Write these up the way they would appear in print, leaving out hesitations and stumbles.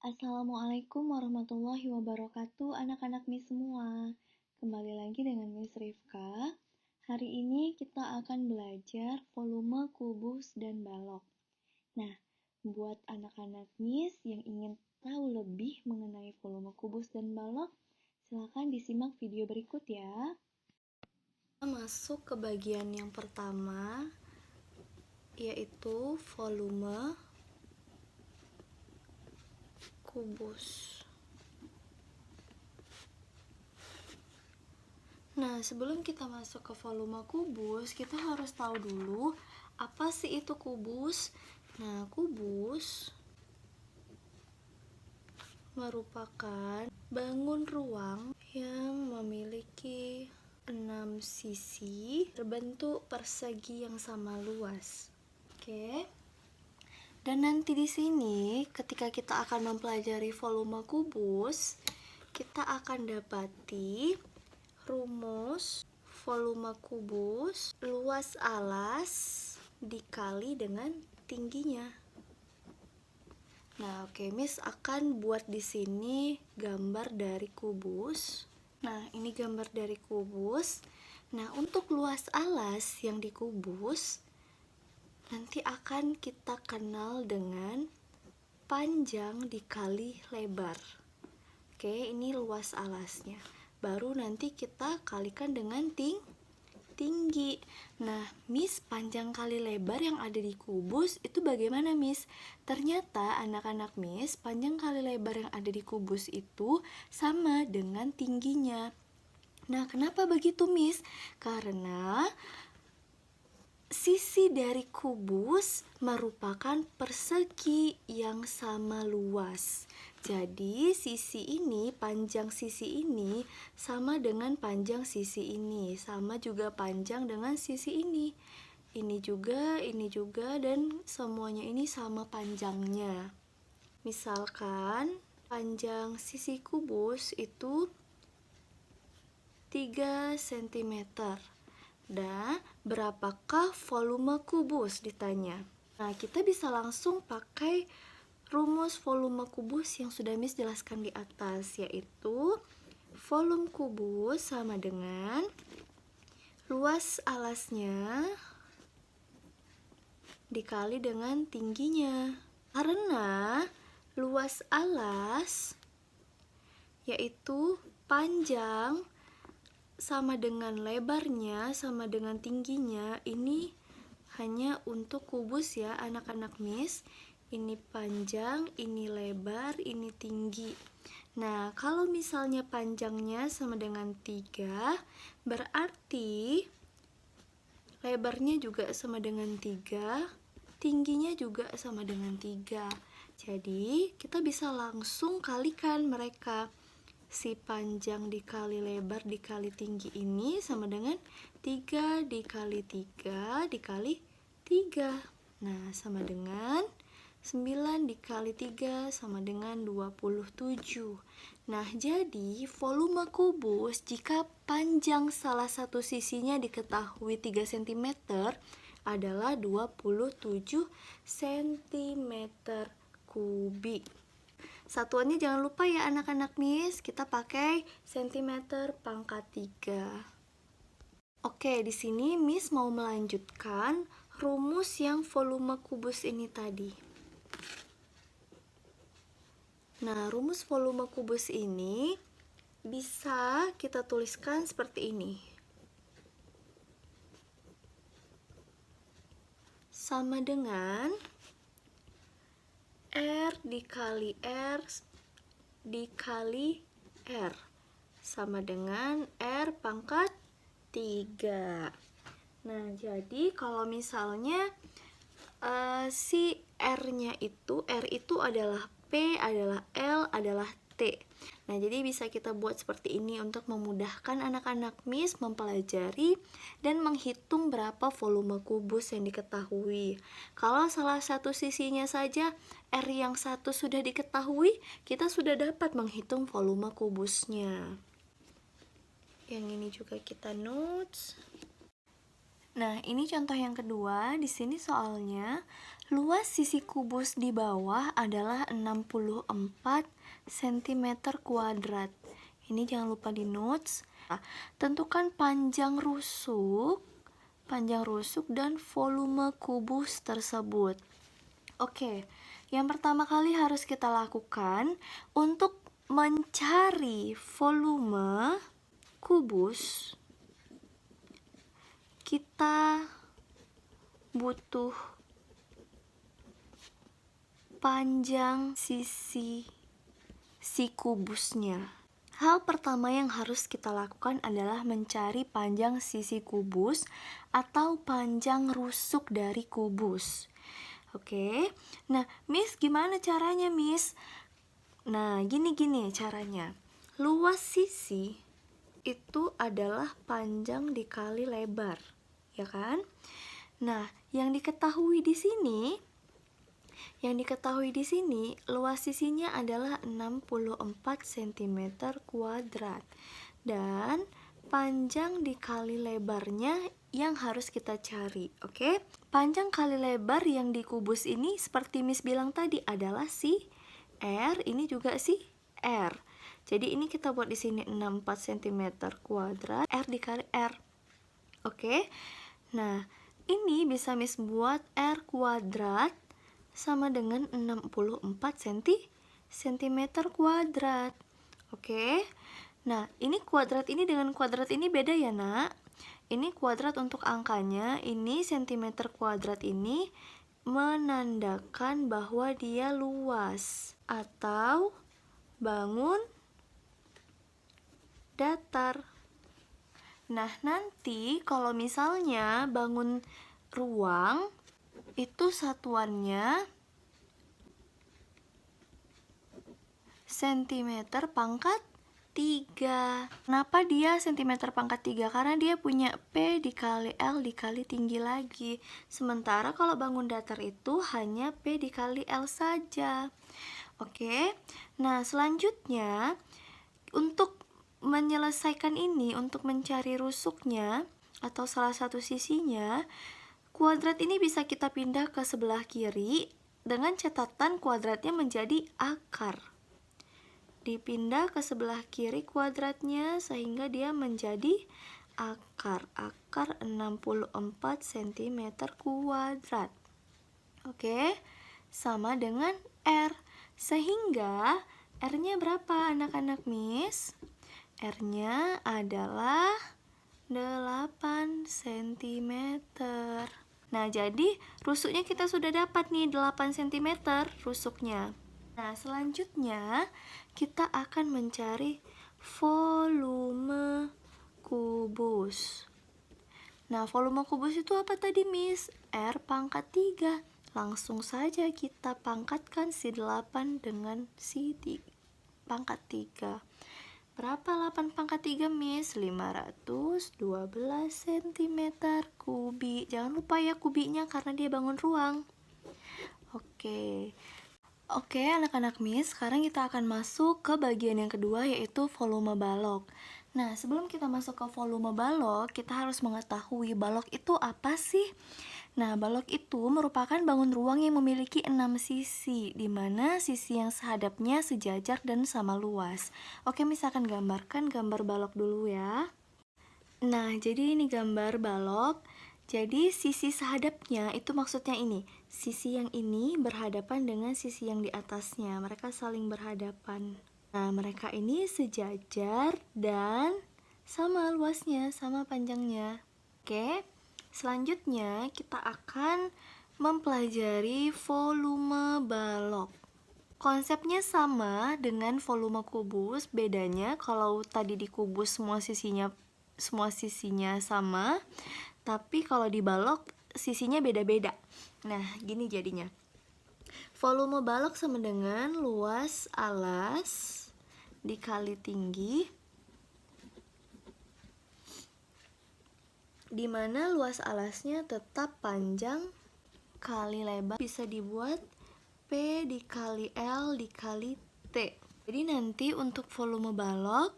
Assalamualaikum warahmatullahi wabarakatuh, anak-anak Miss semua. Kembali lagi dengan Miss Rifka. Hari ini kita akan belajar volume kubus dan balok. Nah, buat anak-anak Miss yang ingin tahu lebih mengenai volume kubus dan balok, silakan disimak video berikut ya. Kita masuk ke bagian yang pertama, yaitu volume kubus. Nah, sebelum kita masuk ke volume kubus, kita harus tahu dulu apa sih itu kubus. Nah, kubus merupakan bangun ruang yang memiliki 6 sisi berbentuk persegi yang sama luas. Oke. Dan nanti di sini ketika kita akan mempelajari volume kubus, kita akan dapati rumus volume kubus luas alas dikali dengan tingginya. Nah, oke, Miss akan buat di sini gambar dari kubus. Nah, ini gambar dari kubus. Nah, untuk luas alas yang dikubus nanti akan kita kenal dengan panjang dikali lebar. Oke, ini luas alasnya. Baru nanti kita kalikan dengan tinggi. Nah, Miss, panjang kali lebar yang ada di kubus itu bagaimana, Miss? Ternyata anak-anak Miss, panjang kali lebar yang ada di kubus itu sama dengan tingginya. Nah, kenapa begitu, Miss? Karena sisi dari kubus merupakan persegi yang sama luas. Jadi sisi ini, panjang sisi ini sama dengan panjang sisi ini, sama juga panjang dengan sisi ini. Ini juga, dan semuanya ini sama panjangnya. Misalkan panjang sisi kubus itu 3 cm. Dan berapakah volume kubus ditanya? Nah, kita bisa langsung pakai rumus volume kubus yang sudah Miss jelaskan di atas, yaitu volume kubus sama dengan luas alasnya dikali dengan tingginya. Karena luas alas yaitu panjang sama dengan lebarnya sama dengan tingginya, ini hanya untuk kubus ya anak-anak Miss. Ini panjang, ini lebar, ini tinggi. Nah, kalau misalnya panjangnya sama dengan 3, berarti lebarnya juga sama dengan 3, tingginya juga sama dengan 3. Jadi, kita bisa langsung kalikan mereka. Si panjang dikali lebar dikali tinggi ini sama dengan 3 dikali 3 dikali 3. Nah, sama dengan 9 dikali 3 sama dengan 27. Nah, jadi volume kubus jika panjang salah satu sisinya diketahui 3 cm adalah 27 cm kubik. Satuannya jangan lupa ya anak-anak Miss, kita pakai cm/3. Oke, di sini Miss mau melanjutkan rumus yang volume kubus ini tadi. Nah, rumus volume kubus ini bisa kita tuliskan seperti ini. Sama dengan R dikali R dikali R sama dengan R pangkat 3. Nah, jadi kalau misalnya si R-nya itu, R itu adalah P, adalah L, adalah T. Nah, jadi bisa kita buat seperti ini untuk memudahkan anak-anak Miss mempelajari dan menghitung berapa volume kubus yang diketahui. Kalau salah satu sisinya saja R yang satu sudah diketahui, kita sudah dapat menghitung volume kubusnya. Yang ini juga kita notes. Nah, ini contoh yang kedua. Di sini soalnya luas sisi kubus di bawah adalah 64 cm kuadrat. Ini jangan lupa di notes. Tentukan panjang rusuk dan volume kubus tersebut. Oke, yang pertama kali harus kita lakukan untuk mencari volume kubus, kita butuh panjang sisi si kubusnya. Hal pertama yang harus kita lakukan adalah mencari panjang sisi kubus atau panjang rusuk dari kubus. Oke, nah Miss gimana caranya Miss? Nah gini caranya. Luas sisi itu adalah panjang dikali lebar, ya kan? Nah, yang diketahui di sini luas sisinya adalah 64 cm kuadrat dan panjang dikali lebarnya yang harus kita cari, oke? Panjang kali lebar yang di kubus ini seperti Miss bilang tadi adalah si R, ini juga si R. Jadi ini kita buat di sini 64 cm kuadrat R dikali R. Oke. Nah, ini bisa Miss buat R kuadrat sama dengan 64 cm kuadrat. Oke. Nah, ini kuadrat ini dengan kuadrat ini beda ya, Nak? Ini kuadrat untuk angkanya, ini cm kuadrat ini menandakan bahwa dia luas atau bangun datar. Nah, nanti kalau misalnya bangun ruang itu satuannya cm pangkat 3. Kenapa dia cm pangkat 3? Karena dia punya P dikali L dikali tinggi lagi. Sementara kalau bangun datar itu hanya P dikali L saja. Oke. Nah, selanjutnya untuk menyelesaikan ini, untuk mencari rusuknya atau salah satu sisinya, kuadrat ini bisa kita pindah ke sebelah kiri dengan catatan kuadratnya menjadi akar. Dipindah ke sebelah kiri kuadratnya sehingga dia menjadi akar 64 cm kuadrat. Oke, sama dengan R. Sehingga R-nya berapa anak-anak Miss? R-nya adalah 8 cm. Nah, jadi rusuknya kita sudah dapat nih 8 cm rusuknya. Nah, selanjutnya kita akan mencari volume kubus. Nah, volume kubus itu apa tadi, Miss? R pangkat 3. Langsung saja kita pangkatkan si 8 dengan si pangkat 3. Berapa 8 pangkat 3, Miss? 512 cm kubik. Jangan lupa ya kubiknya karena dia bangun ruang. Oke, anak-anak Miss, sekarang kita akan masuk ke bagian yang kedua, yaitu volume balok. Nah, sebelum kita masuk ke volume balok, kita harus mengetahui balok itu apa sih? Nah, balok itu merupakan bangun ruang yang memiliki 6 sisi, di mana sisi yang sehadapnya sejajar dan sama luas. Oke, Miss akan gambarkan gambar balok dulu ya. Nah, jadi ini gambar balok. Jadi sisi sehadapnya itu maksudnya ini, sisi yang ini berhadapan dengan sisi yang di atasnya, mereka saling berhadapan. Nah, mereka ini sejajar dan sama luasnya, sama panjangnya. Oke, selanjutnya kita akan mempelajari volume balok. Konsepnya sama dengan volume kubus, bedanya kalau tadi di kubus semua sisinya sama, tapi kalau di balok sisinya beda-beda. Nah, gini jadinya. Volume balok sama dengan luas alas dikali tinggi, di mana luas alasnya tetap panjang kali lebar, bisa dibuat P dikali L dikali T. Jadi nanti untuk volume balok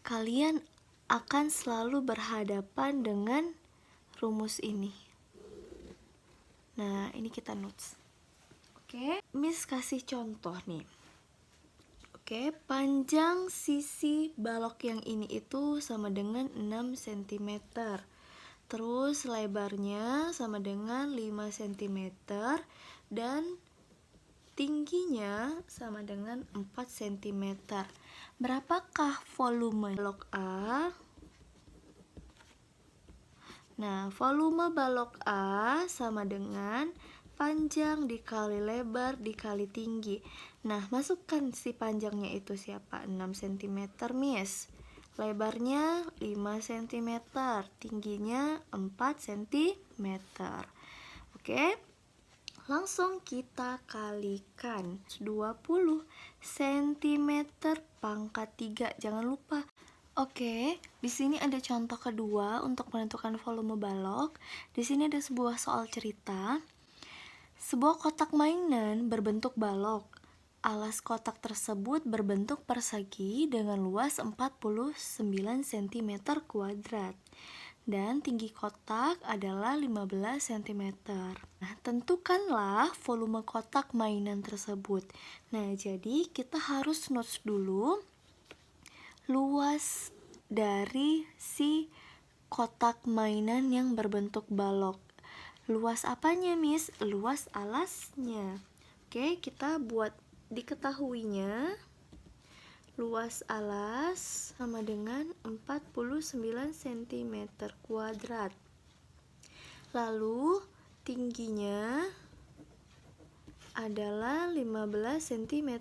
kalian akan selalu berhadapan dengan rumus ini. Nah, ini kita notes. Oke, Miss kasih contoh nih. Oke, panjang sisi balok yang ini itu sama dengan 6 cm. Terus lebarnya sama dengan 5 cm dan tingginya sama dengan 4 cm. Berapakah volume balok A? Nah, volume balok A sama dengan panjang dikali lebar dikali tinggi. Nah, masukkan si panjangnya itu siapa? 6 cm, Miss. Lebarnya 5 cm, tingginya 4 cm. Oke. Langsung kita kalikan. 20 cm pangkat 3. Jangan lupa. Oke, di sini ada contoh kedua untuk menentukan volume balok. Di sini ada sebuah soal cerita. Sebuah kotak mainan berbentuk balok. Alas kotak tersebut berbentuk persegi dengan luas 49 cm kuadrat. Dan tinggi kotak adalah 15 cm. Nah, tentukanlah volume kotak mainan tersebut. Nah, jadi kita harus notes dulu luas dari si kotak mainan yang berbentuk balok. Luas apanya, Miss? Luas alasnya. Oke, kita buat diketahuinya. Luas alas sama dengan 49 cm kuadrat. Lalu tingginya adalah 15 cm.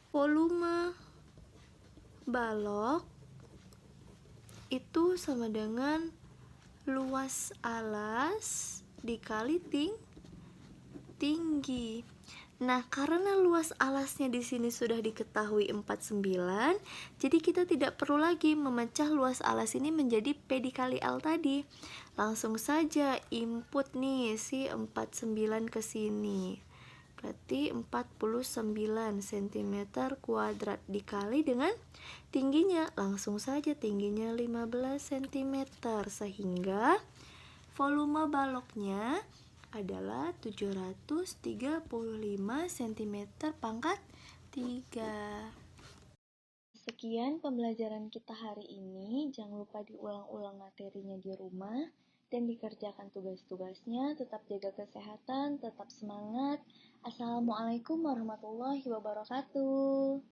Volume balok itu sama dengan luas alas dikali tinggi. Nah, karena luas alasnya di sini sudah diketahui 49, jadi kita tidak perlu lagi memecah luas alas ini menjadi P dikali L tadi. Langsung saja input nih si 49 ke sini. Berarti 49 cm kuadrat dikali dengan tingginya. Langsung saja tingginya 15 cm. Sehingga volume baloknya adalah 735 cm pangkat 3. Sekian pembelajaran kita hari ini. Jangan lupa diulang-ulang materinya di rumah dan dikerjakan tugas-tugasnya. Tetap jaga kesehatan, tetap semangat. Assalamualaikum warahmatullahi wabarakatuh.